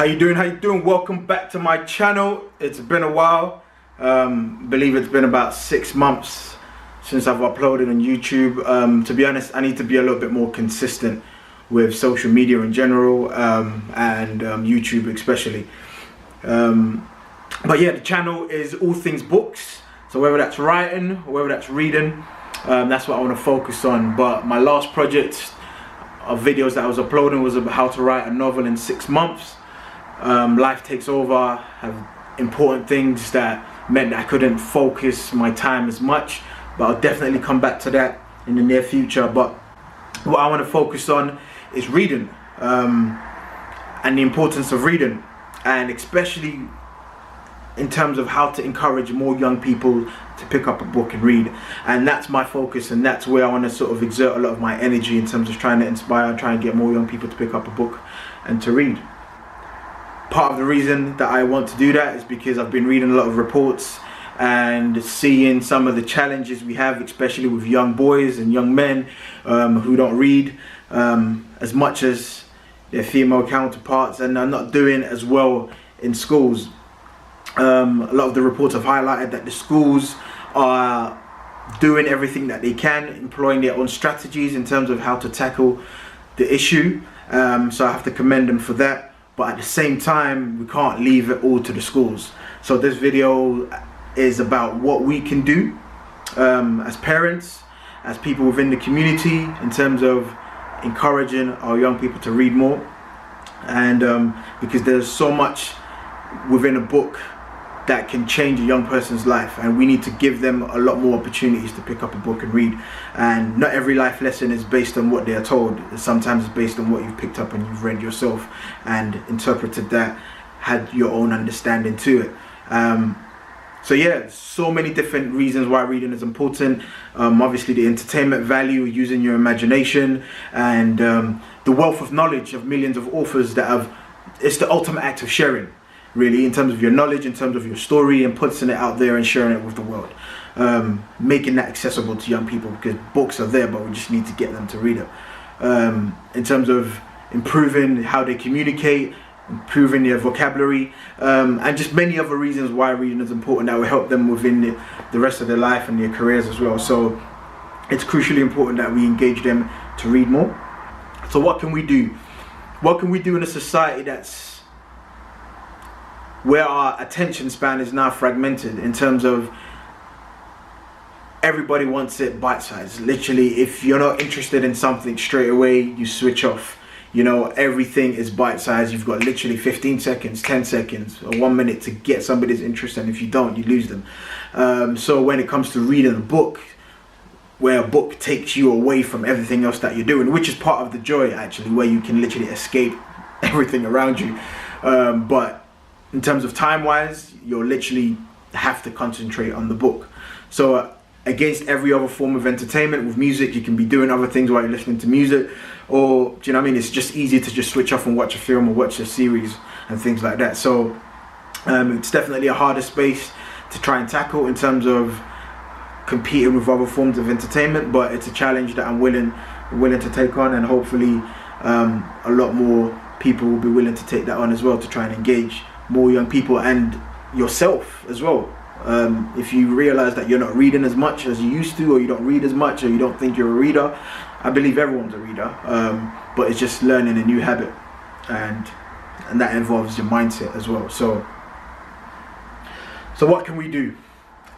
How you doing? How you doing? Welcome back to my channel. It's been a while. Believe it's been about 6 months since I've uploaded on YouTube. To be honest, I need to be a little bit more consistent with social media in general, and YouTube especially. But yeah, the channel is all things books. So whether that's writing or whether that's reading, that's what I want to focus on. But my last project of videos that I was uploading was about how to write a novel in 6 months. Life takes over, have important things that meant that I couldn't focus my time as much, but I'll definitely come back to that in the near future. But what I want to focus on is reading, and the importance of reading, and especially in terms of how to encourage more young people to pick up a book and read. And that's my focus, and that's where I want to sort of exert a lot of my energy in terms of trying to inspire and try and get more young people to pick up a book and to read. Part of the reason that I want to do that is because I've been reading a lot of reports and seeing some of the challenges we have, especially with young boys and young men who don't read as much as their female counterparts, and are not doing as well in schools. A lot of the reports have highlighted that the schools are doing everything that they can, employing their own strategies in terms of how to tackle the issue. So I have to commend them for that. But at the same time, we can't leave it all to the schools. So this video is about what we can do as parents, as people within the community, in terms of encouraging our young people to read more. And because there's so much within a book that can change a young person's life, and we need to give them a lot more opportunities to pick up a book and read. And not every life lesson is based on what they are told. Sometimes it's based on what you've picked up and you've read yourself and interpreted that, had your own understanding to it. So yeah, so many different reasons why reading is important. Obviously the entertainment value, using your imagination, and the wealth of knowledge of millions of authors that have, it's the ultimate act of sharing, really, in terms of your knowledge, in terms of your story, and putting it out there and sharing it with the world. Making that accessible to young people, because books are there, but we just need to get them to read it. In terms of improving how they communicate, improving their vocabulary, and just many other reasons why reading is important that will help them within the rest of their life and their careers as well. So it's crucially important that we engage them to read more. So what can we do? What can we do in a society that's where our attention span is now fragmented, in terms of everybody wants it bite-sized? Literally, if you're not interested in something straight away, you switch off. You know, everything is bite-sized. You've got literally 15 seconds, 10 seconds, or 1 minute to get somebody's interest, and if you don't, you lose them. So when it comes to reading a book, where a book takes you away from everything else that you're doing, which is part of the joy actually, where you can literally escape everything around you. But in terms of time-wise, you'll literally have to concentrate on the book. So against every other form of entertainment, with music, you can be doing other things while you're listening to music, or, do you know what I mean? It's just easy to just switch off and watch a film or watch a series and things like that. So it's definitely a harder space to try and tackle in terms of competing with other forms of entertainment, but it's a challenge that I'm willing to take on, and hopefully a lot more people will be willing to take that on as well, to try and engage more young people and yourself as well. If you realize that you're not reading as much as you used to, or you don't read as much, or you don't think you're a reader, I believe everyone's a reader, but it's just learning a new habit, and that involves your mindset as well. So what can we do?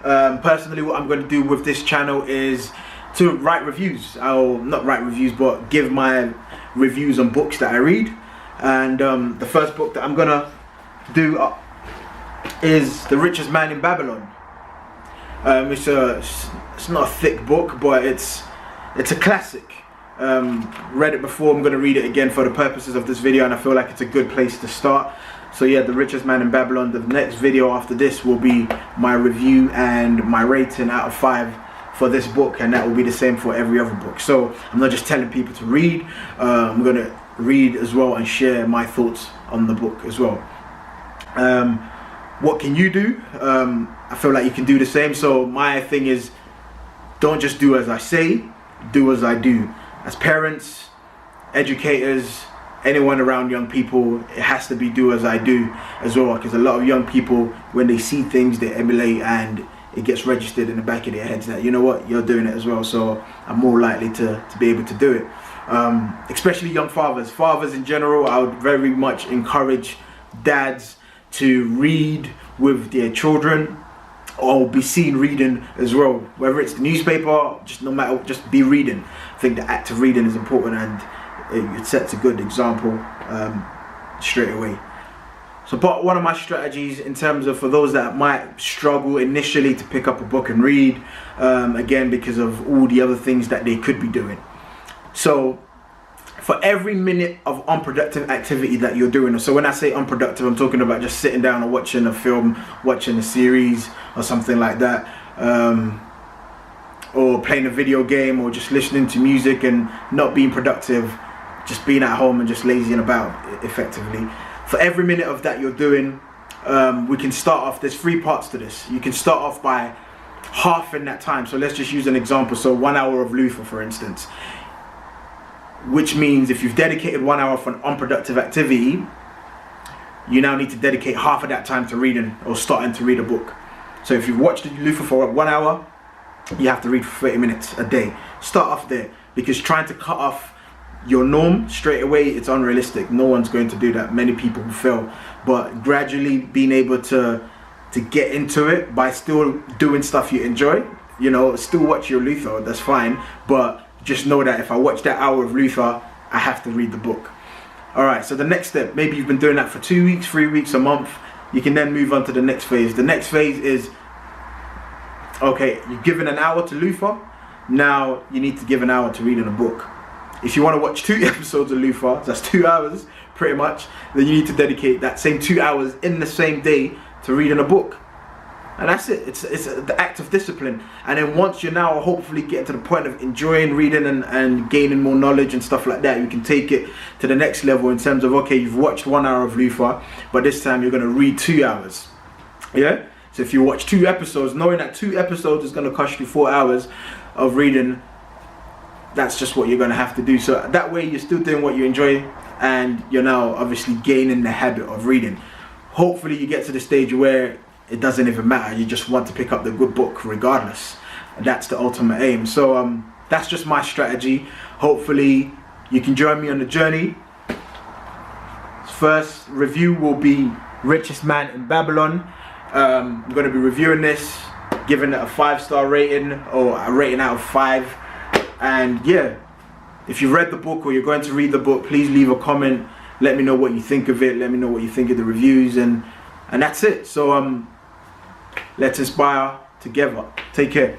Personally, what I'm going to do with this channel is to write reviews. I'll not write reviews, but give my reviews on books that I read. And the first book that I'm gonna do is The Richest Man in Babylon. It's not a thick book, but it's a classic. Read it before, I'm gonna read it again for the purposes of this video, and I feel like it's a good place to start. So yeah, The Richest Man in Babylon. The next video after this will be my review and my rating out of 5 for this book, and that will be the same for every other book. So I'm not just telling people to read, I'm gonna read as well and share my thoughts on the book as well. What can you do? I feel like you can do the same. So my thing is, don't just do as I say, do as I do. As parents, educators, anyone around young people, it has to be do as I do as well, because a lot of young people, when they see things, they emulate, and it gets registered in the back of their heads that, you know what, you're doing it as well, so I'm more likely to be able to do it. Especially young fathers in general, I would very much encourage dads to read with their children, or be seen reading as well, whether it's the newspaper, just be reading. I think the act of reading is important, and it sets a good example straight away. So but one of my strategies in terms of, for those that might struggle initially to pick up a book and read, again, because of all the other things that they could be doing. So for every minute of unproductive activity that you're doing, so when I say unproductive, I'm talking about just sitting down and watching a film, watching a series or something like that, or playing a video game, or just listening to music and not being productive, just being at home and just lazying about effectively. For every minute of that you're doing, we can start off, there's 3 parts to this. You can start off by halving that time. So let's just use an example. So 1 hour of Luther, for instance, which means if you've dedicated 1 hour for an unproductive activity, you now need to dedicate half of that time to reading or starting to read a book. So if you've watched Luther for 1 hour, you have to read for 30 minutes a day. Start off there, because trying to cut off your norm straight away, it's unrealistic. No one's going to do that. Many people will fail. But gradually being able to get into it by still doing stuff you enjoy, you know, still watch your Luther, that's fine, but just know that if I watch that hour of Luther, I have to read the book. Alright, so the next step, maybe you've been doing that for 2 weeks, 3 weeks, a month, you can then move on to the next phase. The next phase is, okay, you've given an hour to Luther, now you need to give an hour to reading a book. If you want to watch 2 episodes of Luther, that's 2 hours pretty much, then you need to dedicate that same 2 hours in the same day to reading a book. And that's it. It's the act of discipline. And then once you're now hopefully getting to the point of enjoying reading and gaining more knowledge and stuff like that, you can take it to the next level in terms of, okay, you've watched 1 hour of Luther, but this time you're going to read 2 hours. Yeah? So if you watch 2 episodes, knowing that 2 episodes is going to cost you 4 hours of reading, that's just what you're going to have to do. So that way you're still doing what you enjoy, and you're now obviously gaining the habit of reading. Hopefully you get to the stage where it doesn't even matter, you just want to pick up the good book regardless. And that's the ultimate aim. So that's just my strategy. Hopefully you can join me on the journey. First review will be Richest Man in Babylon. I'm going to be reviewing this, giving it a 5-star rating, or a rating out of 5. And yeah, if you've read the book or you're going to read the book, please leave a comment. Let me know what you think of it. Let me know what you think of the reviews, and that's it. So let's inspire together. Take care.